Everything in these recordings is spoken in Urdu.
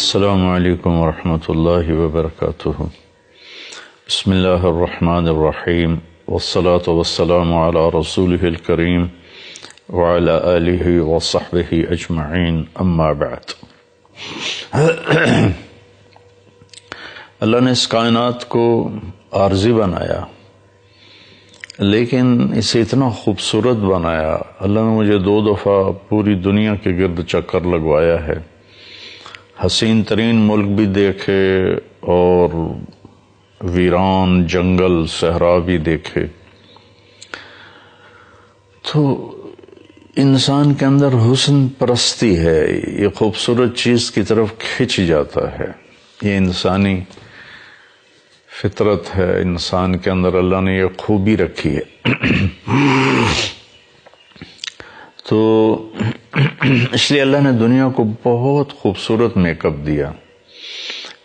السلام علیکم ورحمۃ اللہ وبرکاتہ۔ بسم اللہ الرحمن الرحیم، والصلاة والسلام علی رسولہ الکریم وعلی آلہ وصحبہ اجمعین، اما بعد۔ اللہ نے اس کائنات کو عارضی بنایا، لیکن اسے اتنا خوبصورت بنایا۔ اللہ نے مجھے 2 دفعہ پوری دنیا کے گرد چکر لگوایا ہے، حسین ترین ملک بھی دیکھے اور ویران جنگل صحرا بھی دیکھے۔ تو انسان کے اندر حسن پرستی ہے، یہ خوبصورت چیز کی طرف کھنچ جاتا ہے، یہ انسانی فطرت ہے، انسان کے اندر اللہ نے یہ خوبی رکھی ہے۔ تو اس لیے اللہ نے دنیا کو بہت خوبصورت میک اپ دیا۔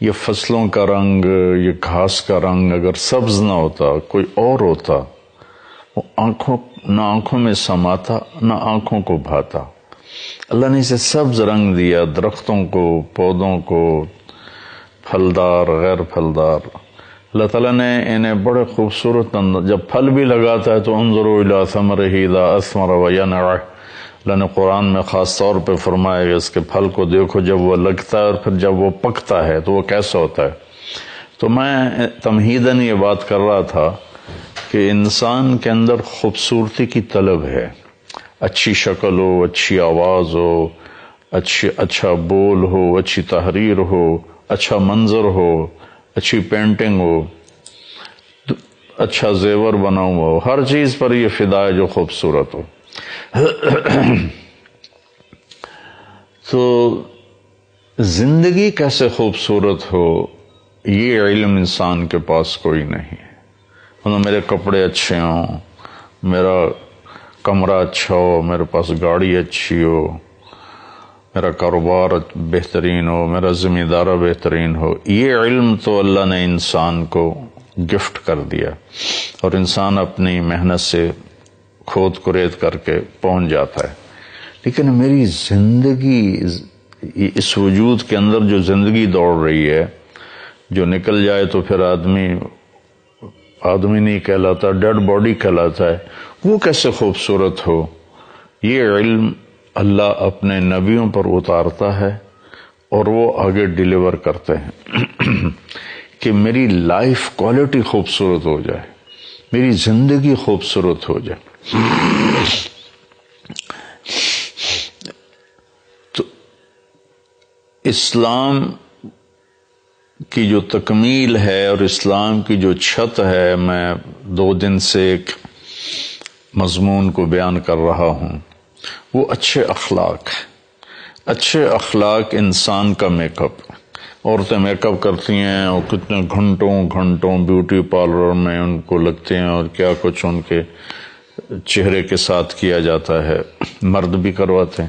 یہ فصلوں کا رنگ، یہ گھاس کا رنگ اگر سبز نہ ہوتا، کوئی اور ہوتا، وہ نہ آنکھوں میں سماتا نہ آنکھوں کو بھاتا۔ اللہ نے اسے سبز رنگ دیا، درختوں کو، پودوں کو، پھلدار غیر پھلدار۔ اللہ تعالیٰ نے انہیں بڑے خوبصورت جب پھل بھی لگاتا ہے تو انظروا الی ثمرہ اذا اثمر وینع، اللہ نے قرآن میں خاص طور پہ فرمایا کہ اس کے پھل کو دیکھو جب وہ لگتا ہے اور پھر جب وہ پکتا ہے تو وہ کیسا ہوتا ہے۔ تو میں تمہیداً یہ بات کر رہا تھا کہ انسان کے اندر خوبصورتی کی طلب ہے، اچھی شکل ہو، اچھی آواز ہو، اچھا بول ہو، اچھی تحریر ہو، اچھا منظر ہو، اچھی پینٹنگ ہو، اچھا زیور بنا ہوا ہو، ہر چیز پر یہ فدا ہے جو خوبصورت ہو۔ تو زندگی کیسے خوبصورت ہو، یہ علم انسان کے پاس کوئی نہیں ہے۔ میرے کپڑے اچھے ہوں، میرا کمرہ اچھا ہو، میرے پاس گاڑی اچھی ہو، میرا کاروبار بہترین ہو، میرا ذمہ دارہ بہترین ہو، یہ علم تو اللہ نے انسان کو گفٹ کر دیا اور انسان اپنی محنت سے کھود کرید کر کے پہنچ جاتا ہے۔ لیکن میری زندگی، اس وجود کے اندر جو زندگی دوڑ رہی ہے، جو نکل جائے تو پھر آدمی نہیں کہلاتا، ڈیڈ باڈی کہلاتا ہے، وہ کیسے خوبصورت ہو، یہ علم اللہ اپنے نبیوں پر اتارتا ہے اور وہ آگے ڈیلیور کرتے ہیں کہ میری لائف کوالٹی خوبصورت ہو جائے، میری زندگی خوبصورت ہو جائے۔ تو اسلام کی جو تکمیل ہے اور اسلام کی جو چھت ہے، میں 2 دن سے ایک مضمون کو بیان کر رہا ہوں، وہ اچھے اخلاق ہے۔ اچھے اخلاق انسان کا میک اپ۔ عورتیں میک اپ کرتی ہیں اور کتنے گھنٹوں بیوٹی پارلر میں ان کو لگتے ہیں اور کیا کچھ ان کے چہرے کے ساتھ کیا جاتا ہے۔ مرد بھی کرواتے ہیں،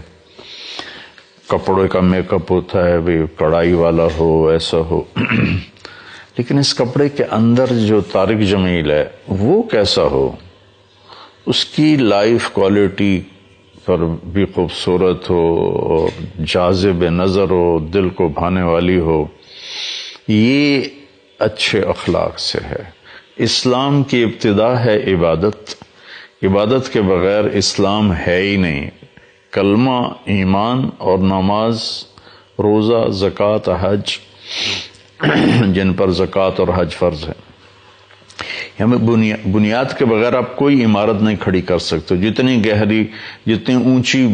کپڑے کا میک اپ ہوتا ہے، بھی کڑھائی والا ہو، ایسا ہو۔ لیکن اس کپڑے کے اندر جو طارق جمیل ہے وہ کیسا ہو، اس کی لائف کوالٹی پر بھی خوبصورت ہو اور جاذب نظر ہو، دل کو بھانے والی ہو، یہ اچھے اخلاق سے ہے۔ اسلام کی ابتدا ہے عبادت، عبادت کے بغیر اسلام ہے ہی نہیں۔ کلمہ، ایمان اور نماز، روزہ، زکوٰۃ، حج، جن پر زکوٰۃ اور حج فرض ہے، ہمیں بنیاد کے بغیر آپ کوئی عمارت نہیں کھڑی کر سکتے۔ جتنی اونچی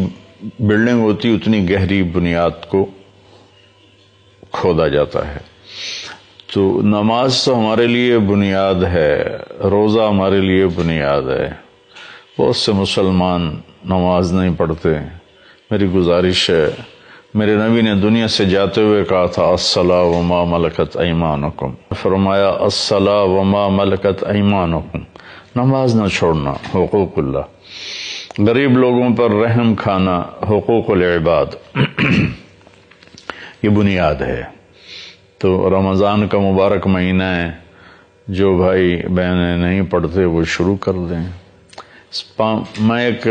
بلڈنگ ہوتی اتنی گہری بنیاد کو کھودا جاتا ہے۔ تو نماز تو ہمارے لیے بنیاد ہے، روزہ ہمارے لیے بنیاد ہے۔ بہت سے مسلمان نماز نہیں پڑھتے۔ میری گزارش ہے، میرے نبی نے دنیا سے جاتے ہوئے کہا تھا الصلاۃ وما ملکت ایمانکم، فرمایا الصلاۃ وما ملکت ایمانکم، نماز نہ چھوڑنا، حقوق اللہ، غریب لوگوں پر رحم کھانا، حقوق العباد، یہ بنیاد ہے۔ تو رمضان کا مبارک مہینہ ہے، جو بھائی بہنیں نہیں پڑھتے وہ شروع کر دیں۔ میں ایک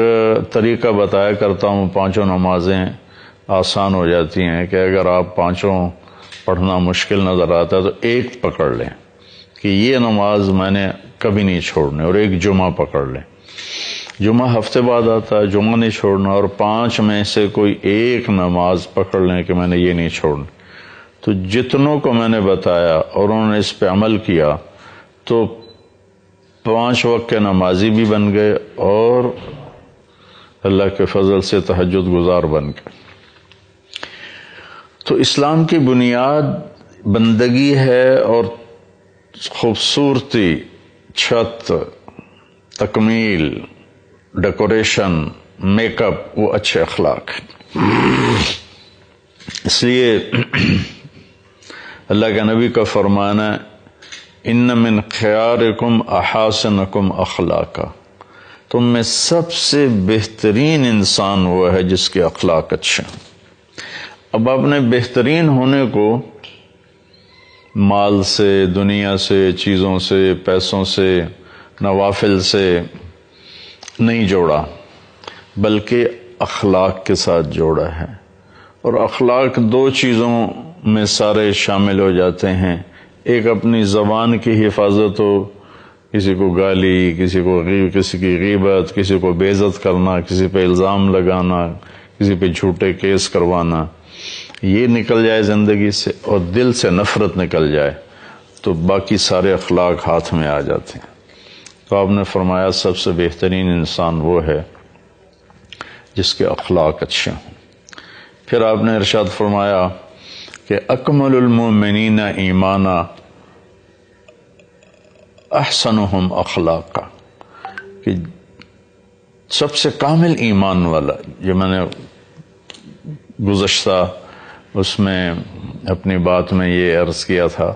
طریقہ بتایا کرتا ہوں، 5 نمازیں آسان ہو جاتی ہیں کہ اگر آپ 5 پڑھنا مشکل نظر آتا ہے تو ایک پکڑ لیں کہ یہ نماز میں نے کبھی نہیں چھوڑنی، اور ایک جمعہ پکڑ لیں، جمعہ ہفتے بعد آتا ہے، جمعہ نہیں چھوڑنا، اور 5 میں سے کوئی ایک نماز پکڑ لیں کہ میں نے یہ نہیں چھوڑنی۔ تو جتنوں کو میں نے بتایا اور انہوں نے اس پہ عمل کیا تو 5 وقت کے نمازی بھی بن گئے اور اللہ کے فضل سے تہجد گزار بن گئے۔ تو اسلام کی بنیاد بندگی ہے، اور خوبصورتی، چھت، تکمیل، ڈیکوریشن، میک اپ، وہ اچھے اخلاق ہیں۔ اس لیے اللہ کے نبی کا فرمانا ہے ان من خیارکم احاسنکم اخلاقا، تم میں سب سے بہترین انسان وہ ہے جس کے اخلاق اچھے ہیں۔ اب آپ نے بہترین ہونے کو مال سے، دنیا سے، چیزوں سے، پیسوں سے، نوافل سے نہیں جوڑا، بلکہ اخلاق کے ساتھ جوڑا ہے۔ اور اخلاق 2 چیزوں میں سارے شامل ہو جاتے ہیں، ایک اپنی زبان کی حفاظت ہو، کسی کو گالی، کسی کی غیبت، کسی کو بے عزت کرنا، کسی پہ الزام لگانا، کسی پہ جھوٹے کیس کروانا، یہ نکل جائے زندگی سے، اور دل سے نفرت نکل جائے تو باقی سارے اخلاق ہاتھ میں آ جاتے ہیں۔ تو آپ نے فرمایا سب سے بہترین انسان وہ ہے جس کے اخلاق اچھے ہوں۔ پھر آپ نے ارشاد فرمایا کہ اکمل المؤمنین ایمانا احسنہم اخلاقا، کہ سب سے کامل ایمان والا، جو میں نے گزشتہ اس میں اپنی بات میں یہ عرض کیا تھا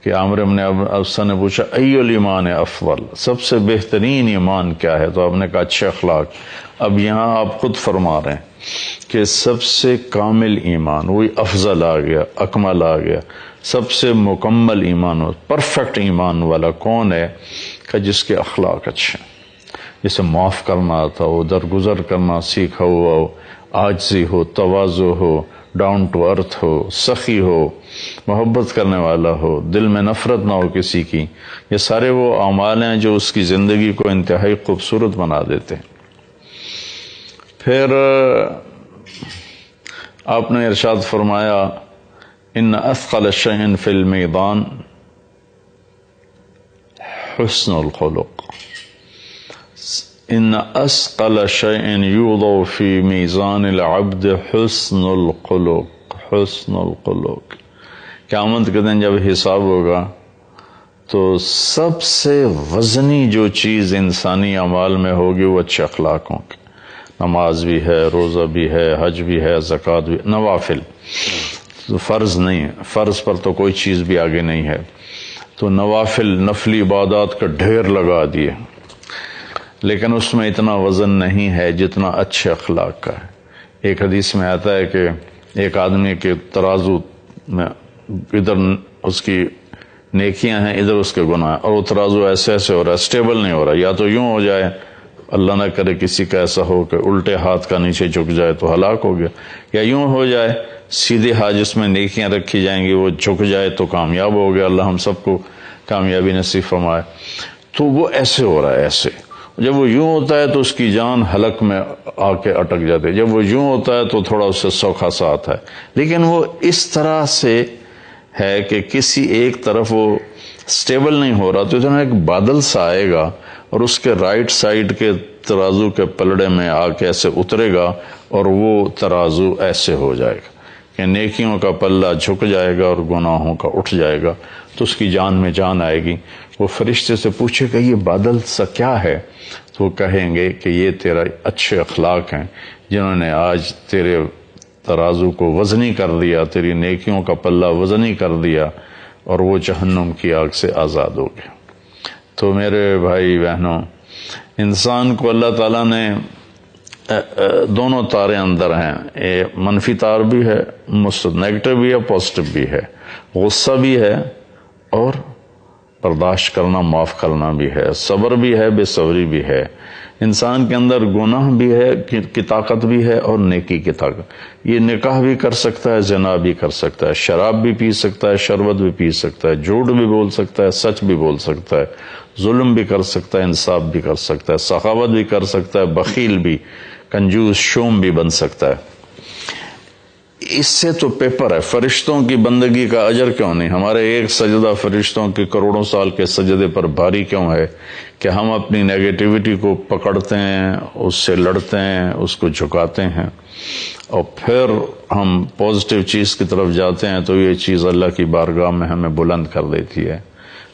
کہ عامر بن ابسہ نے پوچھا ای الایمان افضل، سب سے بہترین ایمان کیا ہے؟ تو آپ نے کہا اچھے اخلاق۔ اب یہاں آپ خود فرما رہے ہیں کہ سب سے کامل ایمان، وہی افضل آ گیا، اکمل آ گیا، سب سے مکمل ایمان، پرفیکٹ ایمان والا کون ہے؟ کہ جس کے اخلاق اچھے، جسے معاف کرنا آتا ہو، درگزر کرنا سیکھا ہوا ہو، عاجزی ہو، تواضع ہو، ڈاؤن ٹو ارتھ ہو، سخی ہو، محبت کرنے والا ہو، دل میں نفرت نہ ہو کسی کی۔ یہ سارے وہ اعمال ہیں جو اس کی زندگی کو انتہائی خوبصورت بنا دیتے ہیں۔ پھر آپ نے ارشاد فرمایا ان اثقل شیء فی المیزان حسن الخلق، ان اثقل شیء یوضع فی میزان العبد حسن الخلق، حسن الخلق۔ قیامت کے دن جب حساب ہوگا تو سب سے وزنی جو چیز انسانی اعمال میں ہوگی وہ اچھے اخلاق ہوں گے۔ نماز بھی ہے، روزہ بھی ہے، حج بھی ہے، زکوٰۃ بھی، نوافل، فرض نہیں، فرض پر تو کوئی چیز بھی آگے نہیں ہے، تو نوافل، نفلی عبادات کا ڈھیر لگا دیے، لیکن اس میں اتنا وزن نہیں ہے جتنا اچھے اخلاق کا ہے۔ ایک حدیث میں آتا ہے کہ ایک آدمی کے ترازو میں ادھر اس کی نیکیاں ہیں، ادھر اس کے گناہ، اور وہ ترازو ایسے ایسے ہو رہا ہے، اسٹیبل نہیں ہو رہا، یا تو یوں ہو جائے، اللہ نہ کرے کسی کا ایسا ہو کہ الٹے ہاتھ کا نیچے جھک جائے تو ہلاک ہو گیا، یا یوں ہو جائے سیدھے ہاتھ جس میں نیکیاں رکھی جائیں گی وہ جھک جائے تو کامیاب ہو گیا، اللہ ہم سب کو کامیابی نصیب فرمائے۔ تو وہ ایسے ہو رہا ہے، ایسے جب وہ یوں ہوتا ہے تو اس کی جان حلق میں آ کے اٹک جاتی ہے، جب وہ یوں ہوتا ہے تو تھوڑا اس سے سوکھا سا آتا ہے، لیکن وہ اس طرح سے ہے کہ کسی ایک طرف وہ سٹیبل نہیں ہو رہا، تو اتنا ایک بادل سا آئے گا اور اس کے رائٹ سائڈ کے ترازو کے پلڑے میں آ کے ایسے اترے گا اور وہ ترازو ایسے ہو جائے گا کہ نیکیوں کا پلہ جھک جائے گا اور گناہوں کا اٹھ جائے گا، تو اس کی جان میں جان آئے گی۔ وہ فرشتے سے پوچھے کہ یہ بادل سا کیا ہے؟ تو وہ کہیں گے کہ یہ تیرا اچھے اخلاق ہیں جنہوں نے آج تیرے ترازو کو وزنی کر دیا، تیری نیکیوں کا پلہ وزنی کر دیا، اور وہ جہنم کی آگ سے آزاد ہو گیا۔ تو میرے بھائی بہنوں، انسان کو اللہ تعالیٰ نے دونوں تارے اندر ہیں، منفی تار بھی ہے، نیگیٹو بھی ہے، پازیٹو بھی ہے، غصہ بھی ہے اور برداشت کرنا معاف کرنا بھی ہے، صبر بھی ہے، بے صبری بھی ہے، انسان کے اندر گناہ بھی ہے کی طاقت بھی ہے اور نیکی کی طاقت. یہ نکاح بھی کر سکتا ہے، زنا بھی کر سکتا ہے، شراب بھی پی سکتا ہے، شربت بھی پی سکتا ہے، جھوٹ بھی بول سکتا ہے، سچ بھی بول سکتا ہے، ظلم بھی کر سکتا ہے، انصاف بھی کر سکتا ہے، سخاوت بھی کر سکتا ہے، بخیل بھی، کنجوس شوم بھی بن سکتا ہے. اس سے تو پیپر ہے. فرشتوں کی بندگی کا اجر کیوں نہیں؟ ہمارے ایک سجدہ فرشتوں کے کروڑوں سال کے سجدے پر بھاری کیوں ہے کہ ہم اپنی نیگیٹیوٹی کو پکڑتے ہیں، اس سے لڑتے ہیں، اس کو جھکاتے ہیں، اور پھر ہم پازیٹیو چیز کی طرف جاتے ہیں تو یہ چیز اللہ کی بارگاہ میں ہمیں بلند کر دیتی ہے.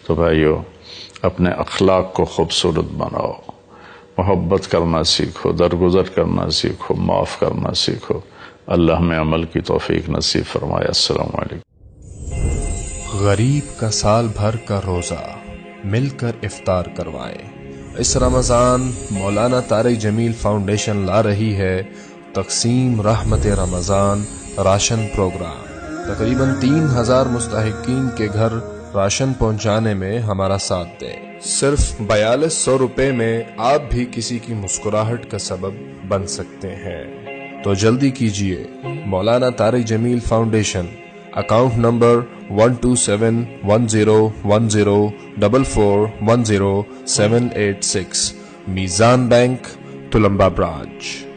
تو بھائیو، اپنے اخلاق کو خوبصورت بناؤ، محبت کرنا سیکھو، درگزر کرنا سیکھو، معاف کرنا سیکھو. اللہ میں عمل کی توفیق نصیب فرمائے. السلام علیکم. غریب کا سال بھر کا روزہ مل کر افطار کروائیں. اس رمضان مولانا طارق جمیل فاؤنڈیشن لا رہی ہے تقسیم رحمت رمضان راشن پروگرام. تقریباً 3000 مستحقین کے گھر راشن پہنچانے میں ہمارا ساتھ دیں. صرف 4200 روپے میں آپ بھی کسی کی مسکراہٹ کا سبب بن سکتے ہیں. تو جلدی کیجیے. مولانا طارق جمیل فاؤنڈیشن، اکاؤنٹ نمبر 127101044410786، میزان بینک، تلمبا برانچ.